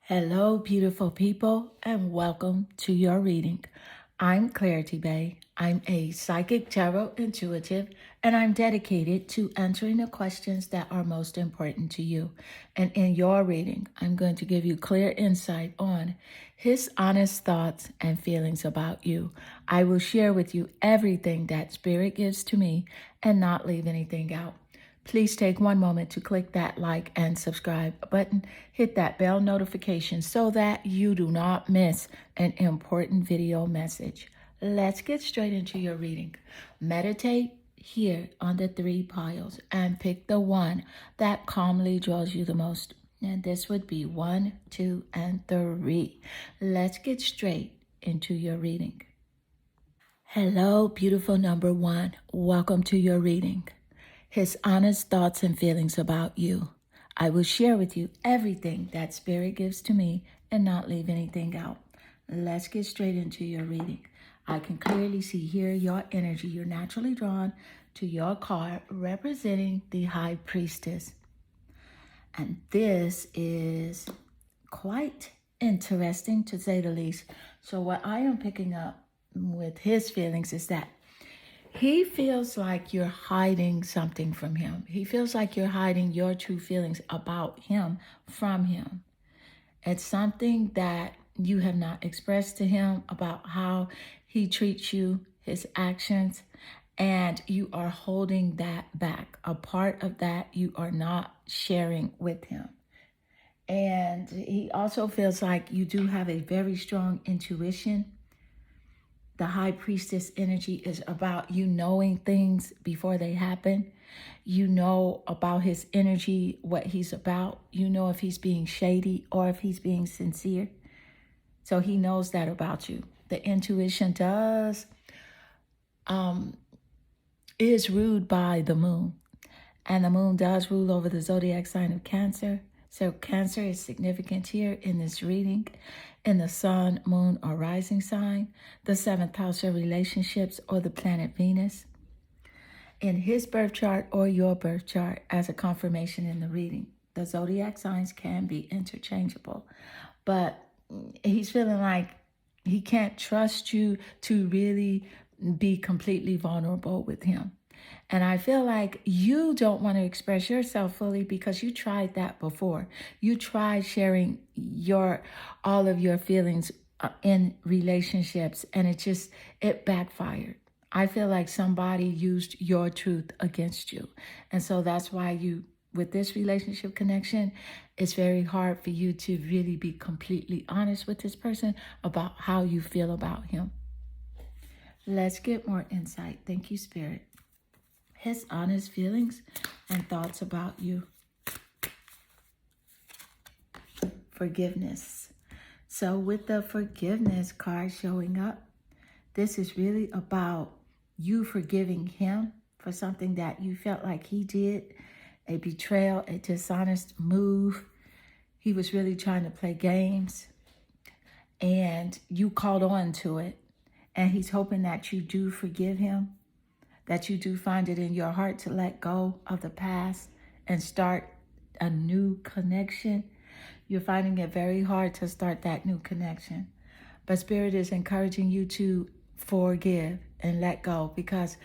Hello, beautiful people, and welcome to your reading. I'm Clarity Bay. I'm a psychic tarot intuitive, and I'm dedicated to answering the questions that are most important to you. And in your reading, I'm going to give you clear insight on his honest thoughts and feelings about you. I will share with you everything that Spirit gives to me and not leave anything out. Please take one moment to click that like and subscribe button. Hit that bell notification so that you do not miss an important video message. Let's get straight into your reading. Meditate here on the three piles and pick the one that calmly draws you the most. And this would be 1, 2, and 3. Let's get straight into your reading. Hello, beautiful number 1. Welcome to your reading. His honest thoughts and feelings about you. I will share with you everything that Spirit gives to me and not leave anything out. Let's get straight into your reading. I can clearly see here your energy. You're naturally drawn to your card representing the High Priestess. And this is quite interesting, to say the least. So what I am picking up with his feelings is that he feels like you're hiding something from him. He feels like you're hiding your true feelings about him from him. It's something that you have not expressed to him about how he treats you, his actions, and you are holding that back. A part of that you are not sharing with him. And he also feels like you do have a very strong intuition. The High Priestess energy is about you knowing things before they happen. You know about his energy, what he's about. You know if he's being shady or if he's being sincere. So he knows that about you. The intuition is ruled by the moon. And the moon does rule over the zodiac sign of Cancer. So Cancer is significant here in this reading. In the sun, moon, or rising sign, the 7th house of relationships, or the planet Venus. In his birth chart or your birth chart as a confirmation in the reading. The zodiac signs can be interchangeable, but he's feeling like he can't trust you to really be completely vulnerable with him. And I feel like you don't want to express yourself fully because you tried that before. You tried sharing all of your feelings in relationships, and it backfired. I feel like somebody used your truth against you. And so that's why with this relationship connection, it's very hard for you to really be completely honest with this person about how you feel about him. Let's get more insight. Thank you, Spirit. His honest feelings and thoughts about you. Forgiveness. So with the forgiveness card showing up, this is really about you forgiving him for something that you felt like he did, a betrayal, a dishonest move. He was really trying to play games, and you called on to it. And he's hoping that you do forgive him, that you do find it in your heart to let go of the past and start a new connection. You're finding it very hard to start that new connection. But Spirit is encouraging you to forgive and let go, because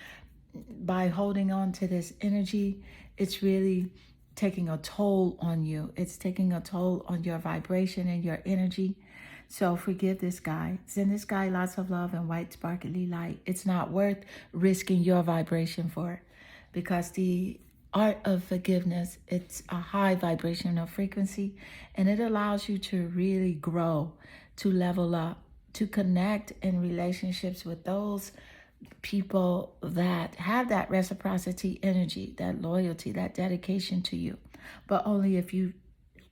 by holding on to this energy, it's really taking a toll on you. It's taking a toll on your vibration and your energy. So forgive this guy. Send this guy lots of love and white sparkly light. It's not worth risking your vibration for it, because the art of forgiveness, it's a high vibrational frequency, and it allows you to really grow, to level up, to connect in relationships with those people that have that reciprocity energy, that loyalty, that dedication to you, but only if you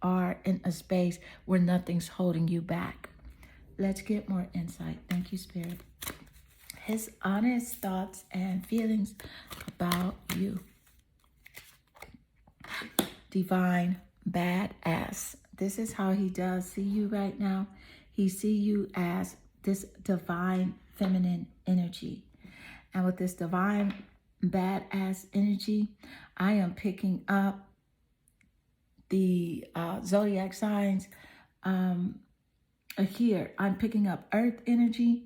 are in a space where nothing's holding you back. Let's get more insight. Thank you, Spirit. His honest thoughts and feelings about you. Divine badass. This is how he does see you right now. He see you as this divine feminine energy. And with this divine badass energy, I am picking up the zodiac signs Here, I'm picking up Earth energy,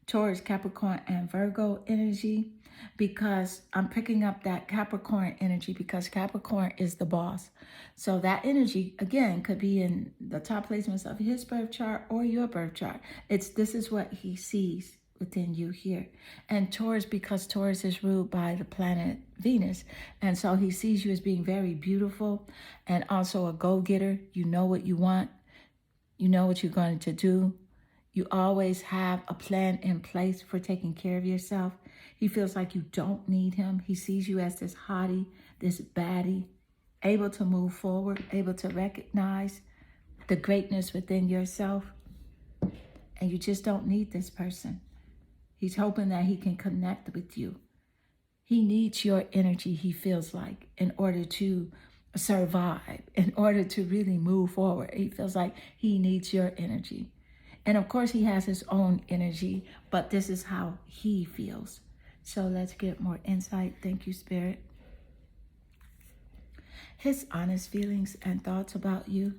Taurus, Capricorn, and Virgo energy, because I'm picking up that Capricorn energy because Capricorn is the boss. So that energy, again, could be in the top placements of his birth chart or your birth chart. This is what he sees within you here. And Taurus, because Taurus is ruled by the planet Venus, and so he sees you as being very beautiful and also a go-getter. You know what you want. You know what you're going to do. You always have a plan in place for taking care of yourself. He feels like you don't need him. He sees you as this hottie, this baddie, able to move forward, able to recognize the greatness within yourself. And you just don't need this person. He's hoping that he can connect with you. He needs your energy, he feels like, in order to survive, in order to really move forward. He feels like he needs your energy. And of course, he has his own energy, but this is how he feels. So let's get more insight. Thank you, Spirit. His honest feelings and thoughts about you.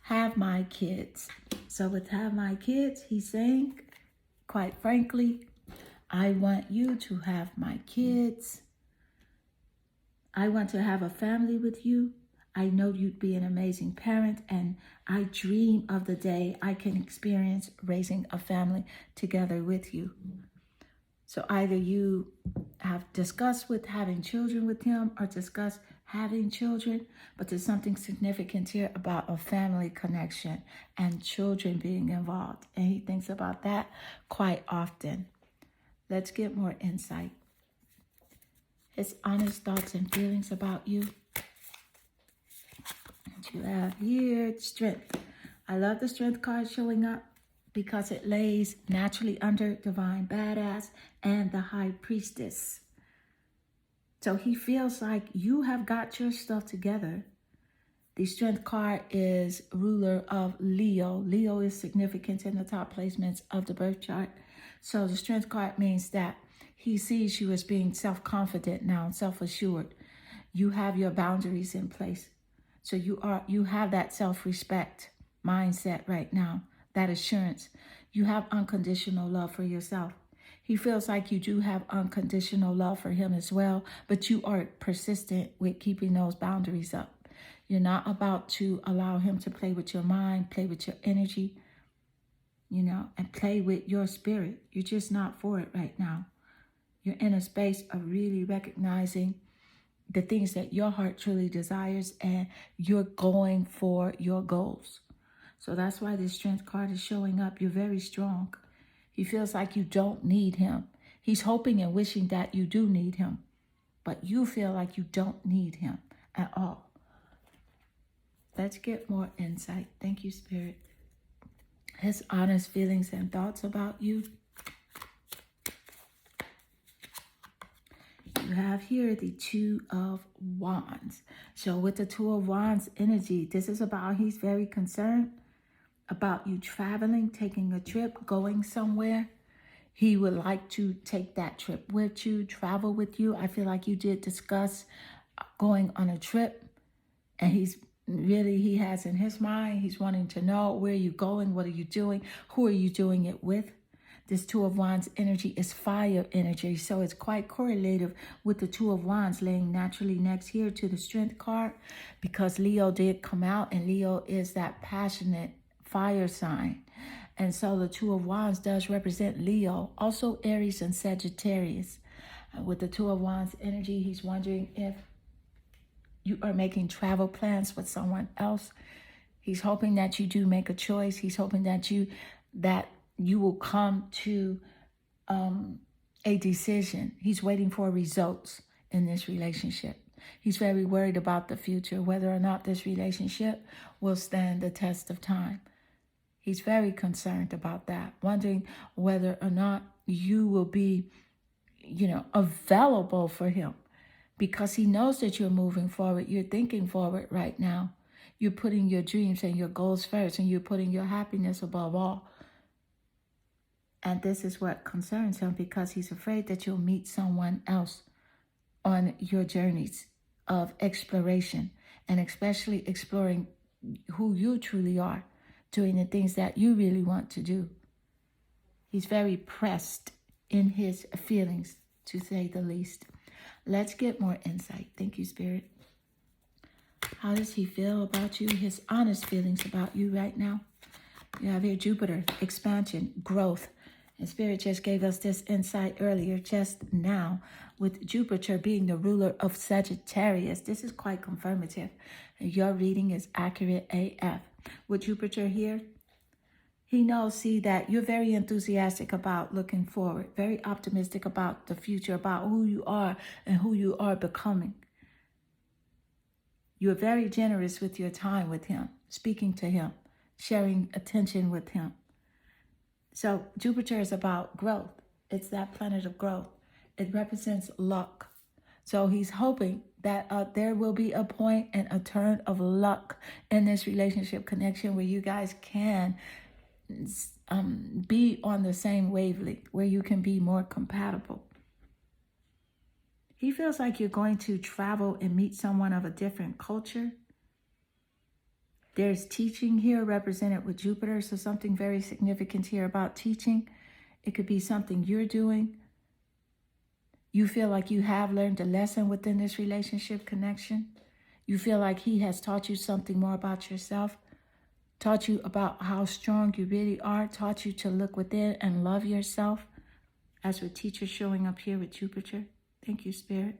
Have my kids. So with have my kids, he's saying, quite frankly, I want you to have my kids. I want to have a family with you. I know you'd be an amazing parent, and I dream of the day I can experience raising a family together with you. So either you have discussed with having children with him or discussed having children, but there's something significant here about a family connection and children being involved. And he thinks about that quite often. Let's get more insight. His honest thoughts and feelings about you. You have here strength. I love the strength card showing up because it lays naturally under divine badass and the high priestess. So he feels like you have got your stuff together. The strength card is ruler of Leo. Leo is significant in the top placements of the birth chart. So the strength card means that he sees you as being self-confident now, self-assured. You have your boundaries in place. So you have that self-respect mindset right now, that assurance. You have unconditional love for yourself. He feels like you do have unconditional love for him as well, but you are persistent with keeping those boundaries up. You're not about to allow him to play with your mind, play with your energy, and play with your spirit. You're just not for it right now. You're in a space of really recognizing the things that your heart truly desires, and you're going for your goals. So that's why this strength card is showing up. You're very strong. He feels like you don't need him. He's hoping and wishing that you do need him, but you feel like you don't need him at all. Let's get more insight. Thank you, Spirit. His honest feelings and thoughts about you. You have here the Two of Wands. So with the Two of Wands energy, this is about he's very concerned about you traveling, taking a trip, going somewhere. He would like to take that trip with you, travel with you. I feel like you did discuss going on a trip, and he has in his mind, he's wanting to know, where are you going? What are you doing? Who are you doing it with? This Two of Wands energy is fire energy, so it's quite correlative with the Two of Wands laying naturally next here to the Strength card, because Leo did come out, and Leo is that passionate fire sign. And so the Two of Wands does represent Leo, also Aries and Sagittarius. With the Two of Wands energy, he's wondering if you are making travel plans with someone else. He's hoping that you do make a choice. He's hoping that you will come to a decision. He's waiting for results in this relationship. He's very worried about the future, whether or not this relationship will stand the test of time. He's very concerned about that, wondering whether or not you will be, available for him, because he knows that you're moving forward. You're thinking forward right now. You're putting your dreams and your goals first, and you're putting your happiness above all. And this is what concerns him, because he's afraid that you'll meet someone else on your journeys of exploration. and especially exploring who you truly are, doing the things that you really want to do. He's very pressed in his feelings, to say the least. Let's get more insight. Thank you, Spirit. How does he feel about you? His honest feelings about you right now. You have here Jupiter, expansion, growth. And Spirit just gave us this insight earlier, just now, with Jupiter being the ruler of Sagittarius. This is quite confirmative. Your reading is accurate AF. With Jupiter here, he knows, see, that you're very enthusiastic about looking forward, very optimistic about the future, about who you are and who you are becoming. You're very generous with your time with him, speaking to him, sharing attention with him. So Jupiter is about growth. It's that planet of growth. It represents luck. So he's hoping that there will be a point and a turn of luck in this relationship connection where you guys can be on the same wavelength, where you can be more compatible. He feels like you're going to travel and meet someone of a different culture. There's teaching here represented with Jupiter, so something very significant here about teaching. It could be something you're doing. You feel like you have learned a lesson within this relationship connection. You feel like he has taught you something more about yourself, taught you about how strong you really are, taught you to look within and love yourself, as with teacher showing up here with Jupiter. Thank you, Spirit.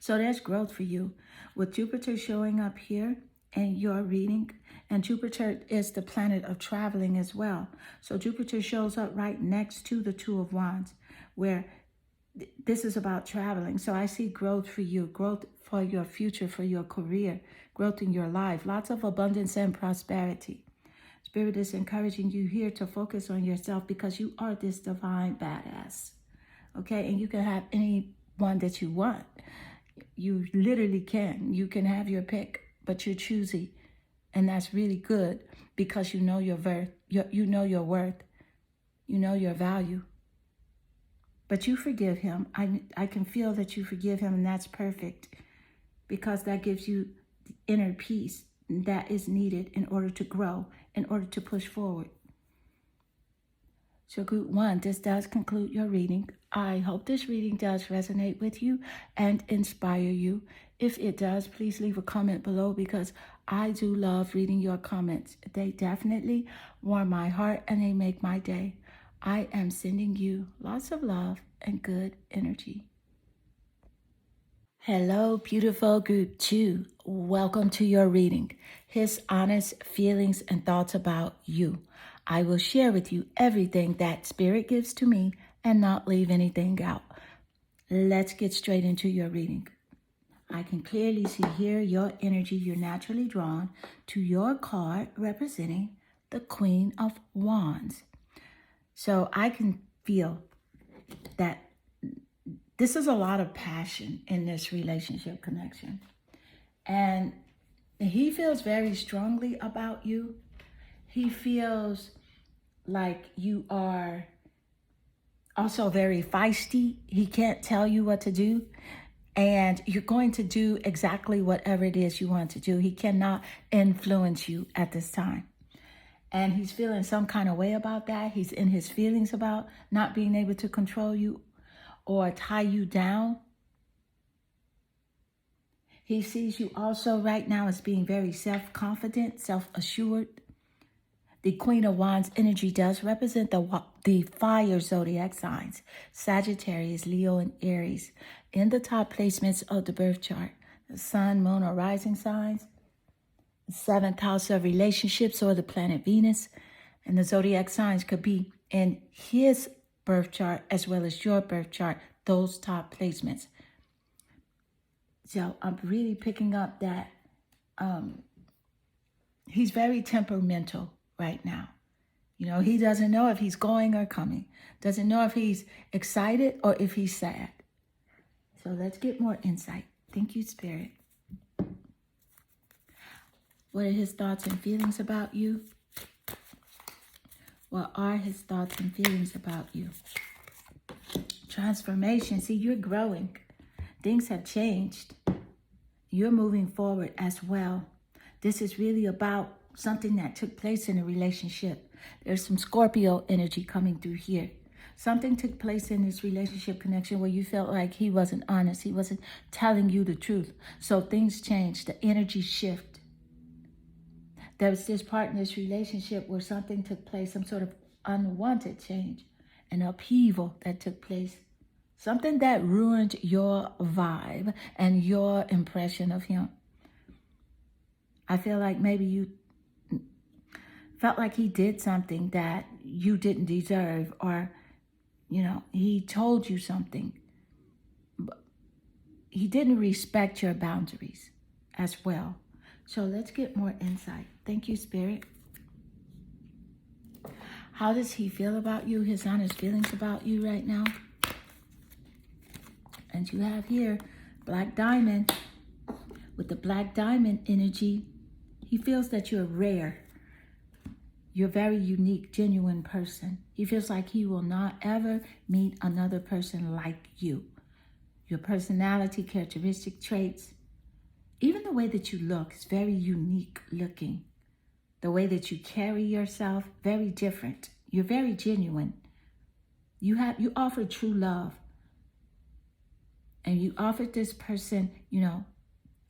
So there's growth for you. With Jupiter showing up here in your reading, and Jupiter is the planet of traveling as well. So Jupiter shows up right next to the Two of Wands, where this is about traveling. So I see growth for you, growth for your future, for your career, growth in your life, lots of abundance and prosperity. Spirit is encouraging you here to focus on yourself because you are this divine badass. Okay, and you can have anyone that you want. You literally can. You can have your pick, but you're choosy. And that's really good because you know your worth. You know your worth. You know your value. But you forgive him. I can feel that you forgive him, and that's perfect because that gives you the inner peace that is needed in order to grow, in order to push forward. So group one, this does conclude your reading. I hope this reading does resonate with you and inspire you. If it does, please leave a comment below because I do love reading your comments. They definitely warm my heart and they make my day. I am sending you lots of love and good energy. Hello, beautiful group two. Welcome to your reading. His honest feelings and thoughts about you. I will share with you everything that Spirit gives to me and not leave anything out. Let's get straight into your reading. I can clearly see here your energy. You're naturally drawn to your card representing the Queen of Wands. So I can feel that this is a lot of passion in this relationship connection. And he feels very strongly about you. He feels like you are also very feisty. He can't tell you what to do. And you're going to do exactly whatever it is you want to do. He cannot influence you at this time. And he's feeling some kind of way about that. He's in his feelings about not being able to control you or tie you down. He sees you also right now as being very self-confident, self-assured. The Queen of Wands energy does represent the fire zodiac signs, Sagittarius, Leo, and Aries, in the top placements of the birth chart. The sun, moon, or rising signs, the 7th house of relationships, or the planet Venus, and the zodiac signs could be in his birth chart as well as your birth chart, those top placements. So I'm really picking up that he's very temperamental right now. You know, he doesn't know if he's going or coming. Doesn't know if he's excited or if he's sad. So let's get more insight. Thank you, Spirit. What are his thoughts and feelings about you? What are his thoughts and feelings about you? Transformation. See, you're growing. Things have changed. You're moving forward as well. This is really about something that took place in a relationship. There's some Scorpio energy coming through here. Something took place in this relationship connection where you felt like he wasn't honest. He wasn't telling you the truth. So things changed. The energy shift. There was this part in this relationship where something took place, some sort of unwanted change, an upheaval that took place. Something that ruined your vibe and your impression of him. I feel like maybe you felt like he did something that you didn't deserve, or, he told you something. But he didn't respect your boundaries as well. So let's get more insight. Thank you, Spirit. How does he feel about you? His honest feelings about you right now? And you have here Black Diamond. With the Black Diamond energy, he feels that you're rare. You're a very unique, genuine person. He feels like he will not ever meet another person like you. Your personality, characteristic traits, even the way that you look is very unique looking. The way that you carry yourself, very different. You're very genuine. You offer true love. And you offered this person,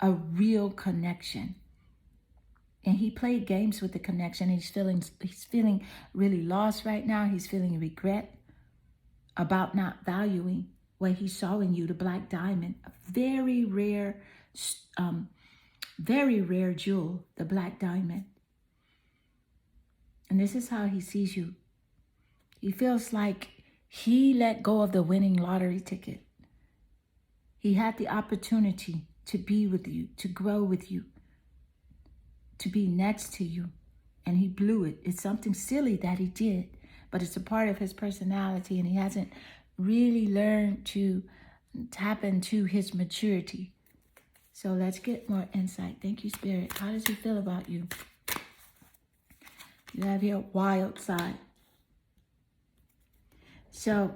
a real connection. And he played games with the connection. He's feeling really lost right now. He's feeling regret about not valuing what he saw in you, the Black Diamond, a very rare jewel, the Black Diamond. And this is how he sees you. He feels like he let go of the winning lottery ticket. He had the opportunity to be with you, to grow with you, to be next to you, and he blew it. It's something silly that he did, but it's a part of his personality, and he hasn't really learned to tap into his maturity. So let's get more insight. Thank you, Spirit. How does he feel about you? You have here wild side. So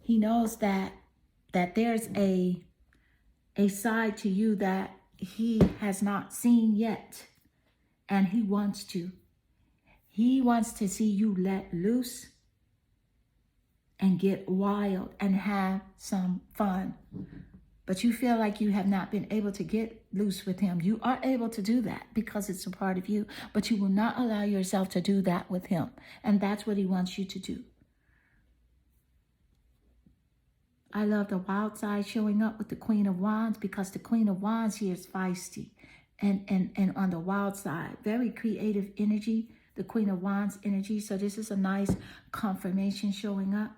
he knows that there's a side to you that he has not seen yet, and he wants to. He wants to see you let loose and get wild and have some fun. But you feel like you have not been able to get loose with him. You are able to do that because it's a part of you, but you will not allow yourself to do that with him. And that's what he wants you to do. I love the wild side showing up with the Queen of Wands, because the Queen of Wands here is feisty. And on the wild side, very creative energy, the Queen of Wands energy. So this is a nice confirmation showing up.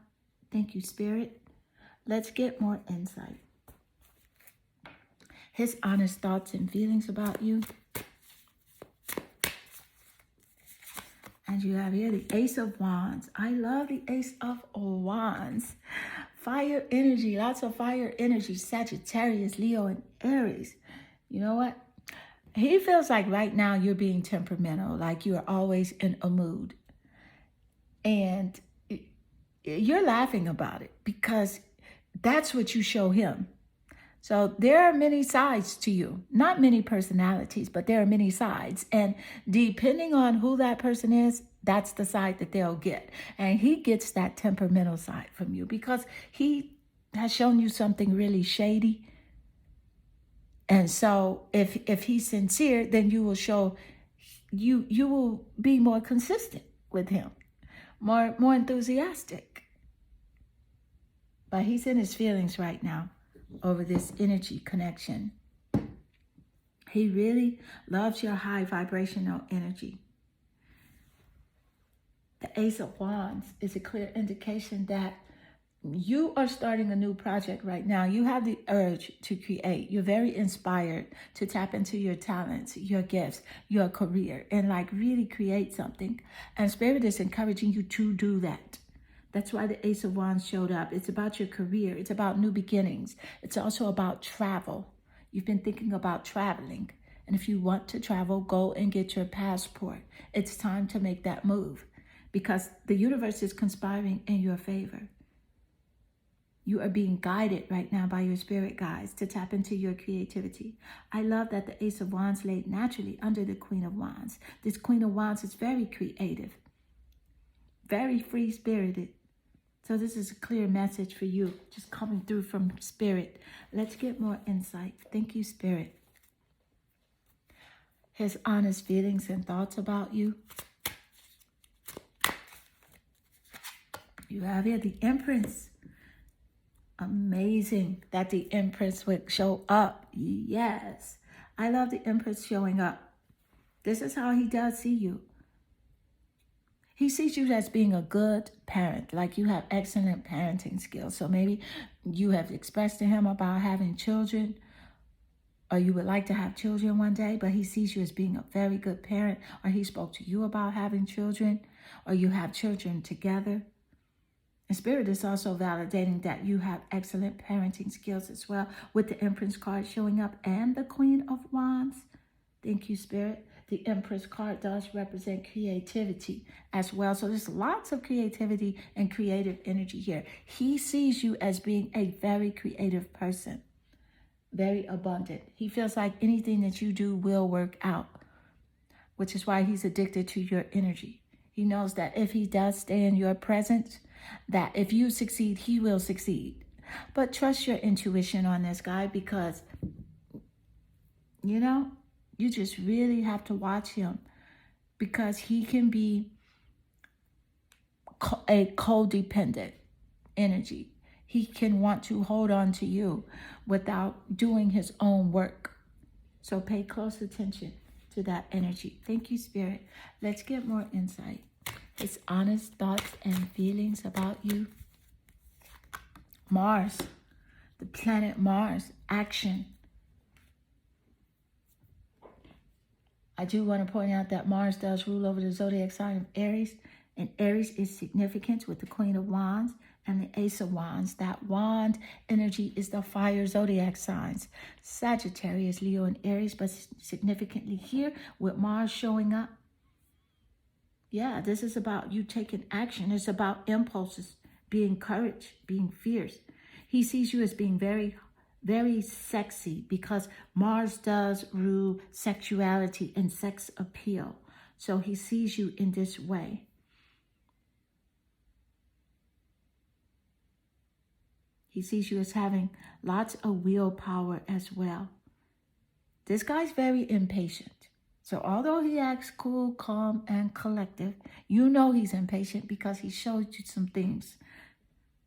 Thank you, Spirit. Let's get more insight. His honest thoughts and feelings about you. And you have here the Ace of Wands. I love the Ace of Wands. Fire energy, lots of fire energy. Sagittarius, Leo, and Aries. You know what? He feels like right now you're being temperamental, like you're always in a mood. And you're laughing about it because that's what you show him. So there are many sides to you, not many personalities, but there are many sides. And depending on who that person is, that's the side that they'll get. And he gets that temperamental side from you because he has shown you something really shady. And so if he's sincere, then you will show, you will be more consistent with him, more enthusiastic. But he's in his feelings right now over this energy connection. He really loves your high vibrational energy. The Ace of Wands is a clear indication that you are starting a new project right now. You have the urge to create. You're very inspired to tap into your talents, your gifts, your career, and like really create something. And Spirit is encouraging you to do that. That's why the Ace of Wands showed up. It's about your career. It's about new beginnings. It's also about travel. You've been thinking about traveling. And if you want to travel, go and get your passport. It's time to make that move because the universe is conspiring in your favor. You are being guided right now by your spirit guides to tap into your creativity. I love that the Ace of Wands laid naturally under the Queen of Wands. This Queen of Wands is very creative, very free-spirited. So this is a clear message for you, just coming through from Spirit. Let's get more insight. Thank you, Spirit. His honest feelings and thoughts about you. You have here the Empress. Amazing that the Empress would show up. Yes, I love the Empress showing up. This is how he does see you. He sees you as being a good parent, like you have excellent parenting skills. So maybe you have expressed to him about having children, or you would like to have children one day, but he sees you as being a very good parent, or he spoke to you about having children, or you have children together. And Spirit is also validating that you have excellent parenting skills as well, with the Empress card showing up and the Queen of Wands. Thank you, Spirit. The Empress card does represent creativity as well. So there's lots of creativity and creative energy here. He sees you as being a very creative person, very abundant. He feels like anything that you do will work out, which is why he's addicted to your energy. He knows that if he does stay in your presence, that if you succeed, he will succeed. But trust your intuition on this guy, because, you know, you just really have to watch him, because he can be a codependent energy. He can want to hold on to you without doing his own work. So pay close attention to that energy. Thank you, Spirit. Let's get more insight. His honest thoughts and feelings about you. Mars, the planet Mars, action. I do want to point out that Mars does rule over the zodiac sign of Aries, and Aries is significant with the Queen of Wands and the Ace of Wands. That wand energy is the fire zodiac signs. Sagittarius, Leo, and Aries, but significantly here with Mars showing up. Yeah, this is about you taking action. It's about impulses, being courage, being fierce. He sees you as being very sexy, because Mars does rule sexuality and sex appeal. So he sees you in this way. He sees you as having lots of willpower as well. This guy's very impatient. So although he acts cool, calm, and collective, you know he's impatient because he showed you some things.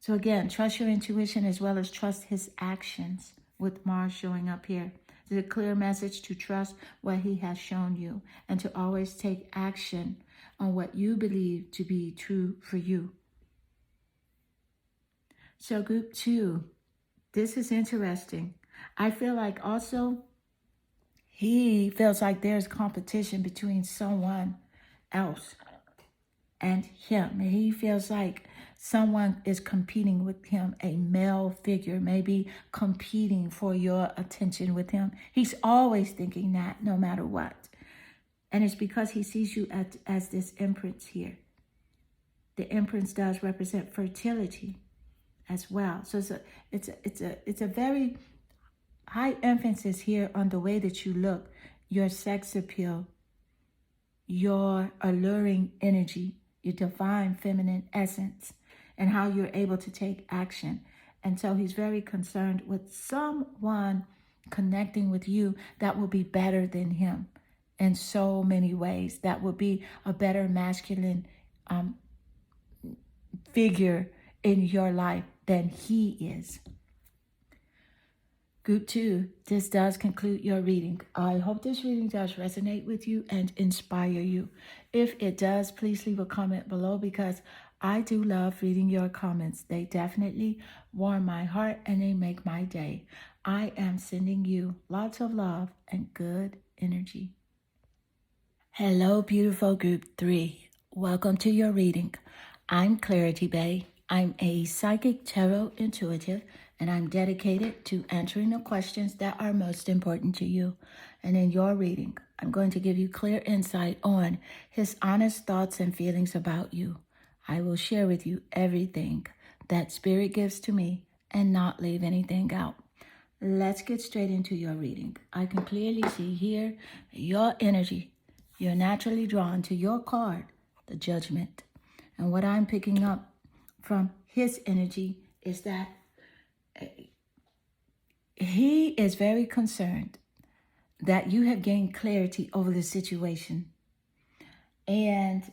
So again, trust your intuition as well as trust his actions with Mars showing up here. There's a clear message to trust what he has shown you and to always take action on what you believe to be true for you. So group 2, this is interesting. I feel like also he feels like there's competition between someone else and him. He feels like someone is competing with him, a male figure, maybe competing for your attention with him. He's always thinking that no matter what. And it's because he sees you as this Empress here. The Empress does represent fertility as well. So it's a very high emphasis here on the way that you look, your sex appeal, your alluring energy, your divine feminine essence, and how you're able to take action. And so he's very concerned with someone connecting with you that will be better than him in so many ways, that will be a better masculine figure in your life than he is. Group 2, this does conclude your reading. I hope this reading does resonate with you and inspire you. If it does, please leave a comment below, because I do love reading your comments. They definitely warm my heart and they make my day. I am sending you lots of love and good energy. Hello, beautiful group 3. Welcome to your reading. I'm Clarity Bay. I'm a psychic tarot intuitive, and I'm dedicated to answering the questions that are most important to you. And in your reading, I'm going to give you clear insight on his honest thoughts and feelings about you. I will share with you everything that Spirit gives to me and not leave anything out. Let's get straight into your reading. I can clearly see here your energy. You're naturally drawn to your card, the Judgment. And what I'm picking up from his energy is that he is very concerned that you have gained clarity over the situation. And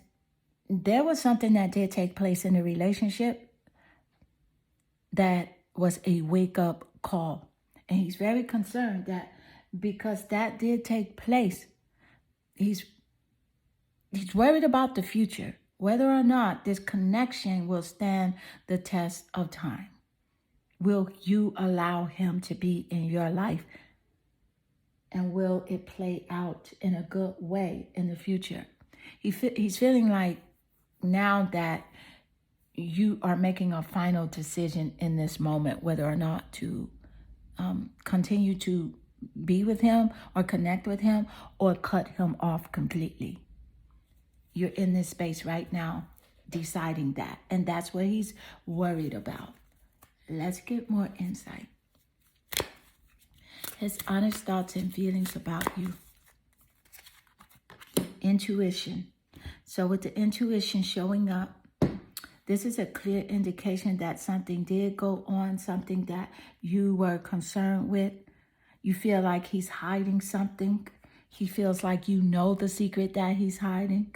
there was something that did take place in the relationship that was a wake-up call. And he's very concerned that because that did take place, he's worried about the future, whether or not this connection will stand the test of time. Will you allow him to be in your life? And will it play out in a good way in the future? He's feeling like now that you are making a final decision in this moment, whether or not to continue to be with him or connect with him or cut him off completely. You're in this space right now deciding that. And that's what he's worried about. Let's get more insight. His honest thoughts and feelings about you. Intuition. So with the intuition showing up, this is a clear indication that something did go on, something that you were concerned with. You feel like he's hiding something. He feels like you know the secret that he's hiding.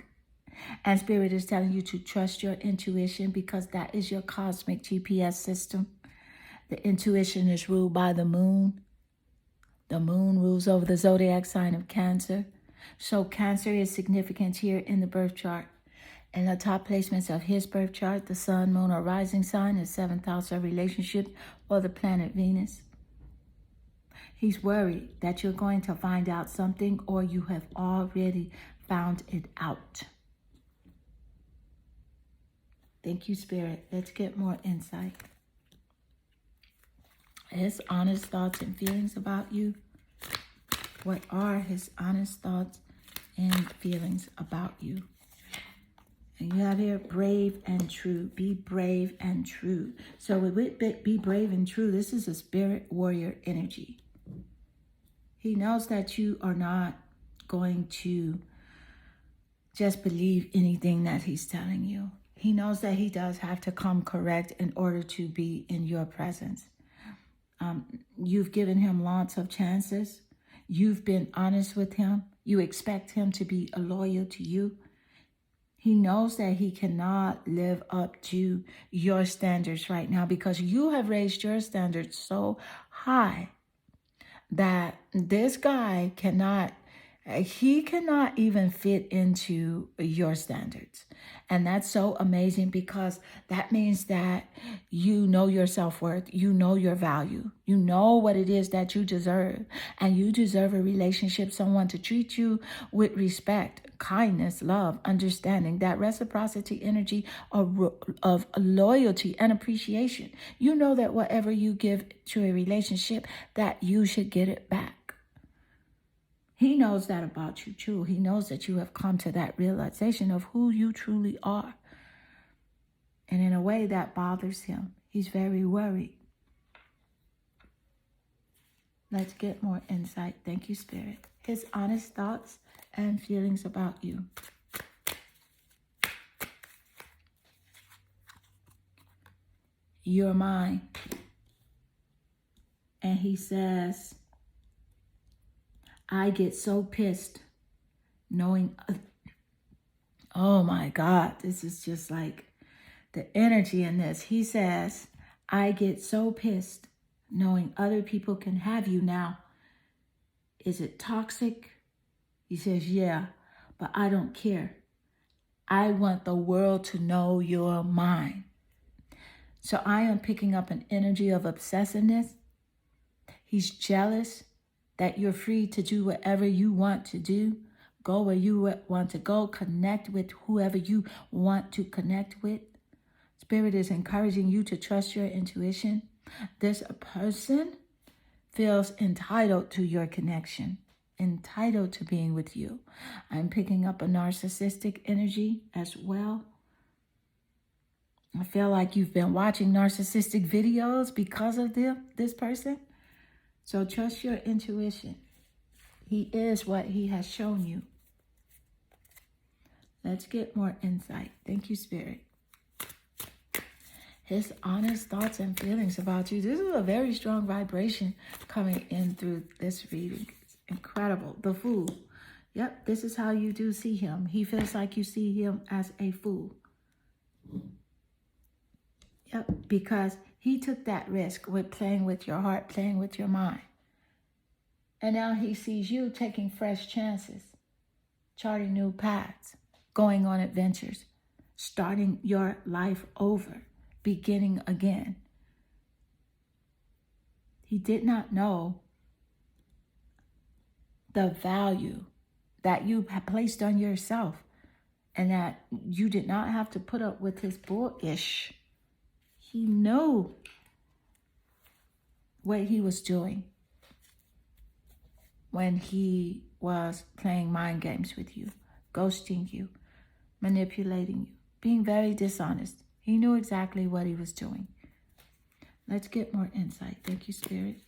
And Spirit is telling you to trust your intuition because that is your cosmic GPS system. The intuition is ruled by the moon. The moon rules over the zodiac sign of Cancer. So Cancer is significant here in the birth chart. In the top placements of his birth chart, the sun, moon, or rising sign is 7th house of relationship or the planet Venus. He's worried that you're going to find out something or you have already found it out. Thank you, Spirit. Let's get more insight. His honest thoughts and feelings about you. What are his honest thoughts and feelings about you? And you have here brave and true. Be brave and true. So with be brave and true, this is a spirit warrior energy. He knows that you are not going to just believe anything that he's telling you. He knows that he does have to come correct in order to be in your presence. You've given him lots of chances. You've been honest with him. You expect him to be loyal to you. He knows that he cannot live up to your standards right now because you have raised your standards so high that this guy cannot even fit into your standards. And that's so amazing because that means that you know your self-worth, you know your value, you know what it is that you deserve. And you deserve a relationship, someone to treat you with respect, kindness, love, understanding, that reciprocity energy of loyalty and appreciation. You know that whatever you give to a relationship, that you should get it back. He knows that about you too. He knows that you have come to that realization of who you truly are. And in a way that bothers him. He's very worried. Let's get more insight. Thank you, Spirit. His honest thoughts and feelings about you. You're mine. And he says, I get so pissed knowing, oh my God, this is just like the energy in this. He says, I get so pissed knowing other people can have you now. Is it toxic? He says, yeah, but I don't care. I want the world to know you're mine. So I am picking up an energy of obsessiveness. He's jealous that you're free to do whatever you want to do, go where you want to go, connect with whoever you want to connect with. Spirit is encouraging you to trust your intuition. This person feels entitled to your connection, entitled to being with you. I'm picking up a narcissistic energy as well. I feel like you've been watching narcissistic videos because of this person. So trust your intuition. He is what he has shown you. Let's get more insight. Thank you, Spirit. His honest thoughts and feelings about you. This is a very strong vibration coming in through this reading. It's incredible. The Fool. Yep, this is how you do see him. He feels like you see him as a fool. Yep, because he took that risk with playing with your heart, playing with your mind. And now he sees you taking fresh chances, charting new paths, going on adventures, starting your life over, beginning again. He did not know the value that you have placed on yourself and that you did not have to put up with his bullish. He knew what he was doing when he was playing mind games with you, ghosting you, manipulating you, being very dishonest. He knew exactly what he was doing. Let's get more insight. Thank you, Spirit.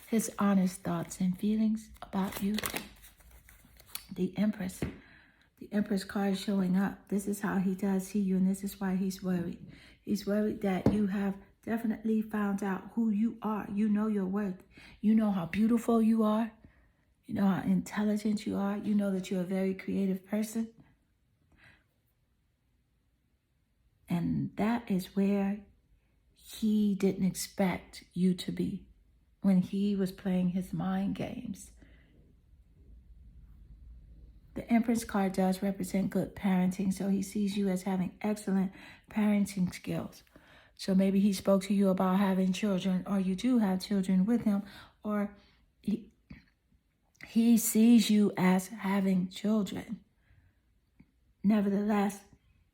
His honest thoughts and feelings about you. The Empress. The Empress card showing up. This is how he does see you, and this is why he's worried. He's worried that you have definitely found out who you are. You know your worth. You know how beautiful you are. You know how intelligent you are. You know that you're a very creative person. And that is where he didn't expect you to be when he was playing his mind games. The Empress card does represent good parenting, so he sees you as having excellent parenting skills. So maybe he spoke to you about having children, or you do have children with him, or he sees you as having children. Nevertheless,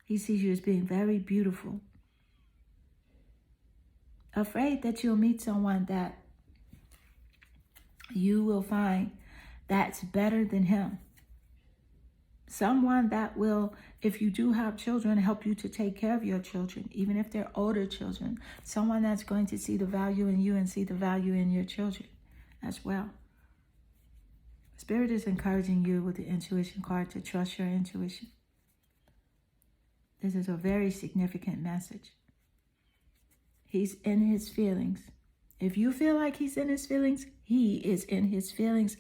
he sees you as being very beautiful. Afraid that you'll meet someone that you will find that's better than him. Someone that will, if you do have children, help you to take care of your children, even if they're older children. Someone that's going to see the value in you and see the value in your children as well. Spirit is encouraging you with the intuition card to trust your intuition. This is a very significant message. He's in his feelings. If you feel like he's in his feelings, he is in his feelings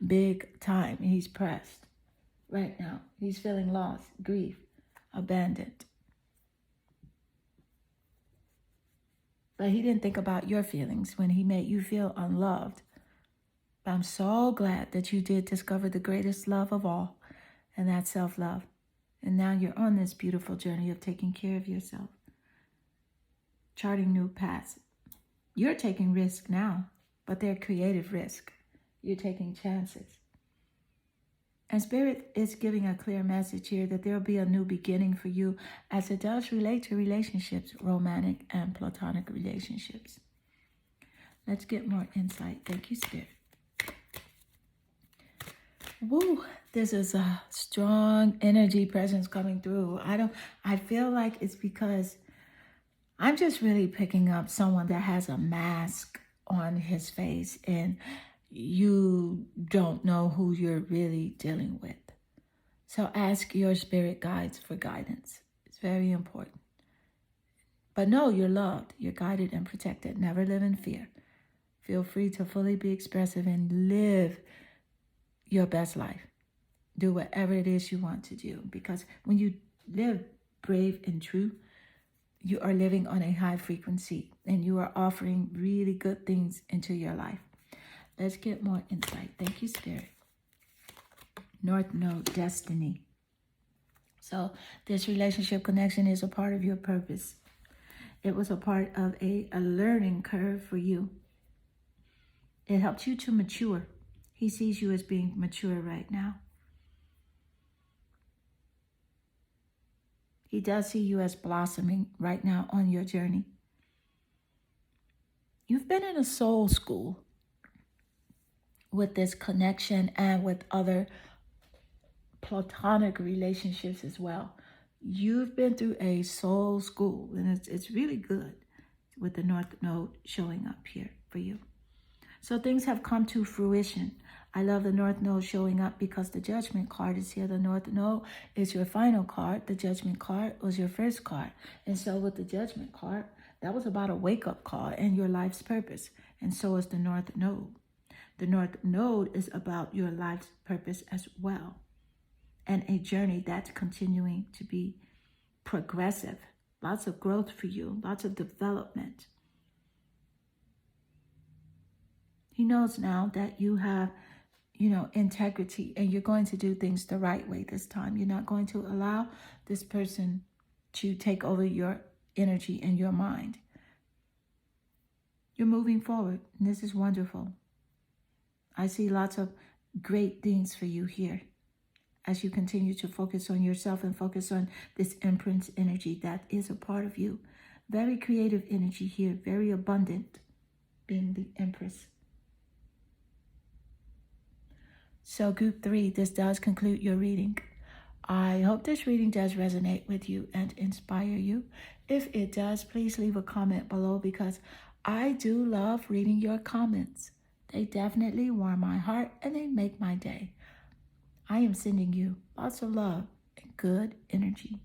big time. He's pressed. Right now, he's feeling lost, grief, abandoned. But he didn't think about your feelings when he made you feel unloved. But I'm so glad that you did discover the greatest love of all, and that's self-love. And now you're on this beautiful journey of taking care of yourself, charting new paths. You're taking risk now, but they're creative risk. You're taking chances. And Spirit is giving a clear message here that there'll be a new beginning for you as it does relate to relationships, romantic and platonic relationships. Let's get more insight. Thank you, Spirit. Woo, this is a strong energy presence coming through. I feel like it's because I'm just really picking up someone that has a mask on his face and you don't know who you're really dealing with. So ask your spirit guides for guidance. It's very important. But know you're loved, you're guided and protected. Never live in fear. Feel free to fully be expressive and live your best life. Do whatever it is you want to do. Because when you live brave and true, you are living on a high frequency and you are offering really good things into your life. Let's get more insight. Thank you, Spirit. North Node, destiny. So this relationship connection is a part of your purpose. It was a part of a learning curve for you. It helped you to mature. He sees you as being mature right now. He does see you as blossoming right now on your journey. You've been in a soul school with this connection and with other platonic relationships as well. You've been through a soul school, and it's really good with the North Node showing up here for you. So things have come to fruition. I love the North Node showing up because the Judgment card is here. The North Node is your final card. The Judgment card was your first card. And so with the Judgment card, that was about a wake-up call and your life's purpose. And so is the North Node. The North Node is about your life's purpose as well. And a journey that's continuing to be progressive. Lots of growth for you. Lots of development. He knows now that you have, integrity, and you're going to do things the right way this time. You're not going to allow this person to take over your energy and your mind. You're moving forward, and this is wonderful. I see lots of great things for you here as you continue to focus on yourself and focus on this Empress energy that is a part of you. Very creative energy here, very abundant, being the Empress. So group 3, this does conclude your reading. I hope this reading does resonate with you and inspire you. If it does, please leave a comment below because I do love reading your comments. They definitely warm my heart and they make my day. I am sending you lots of love and good energy.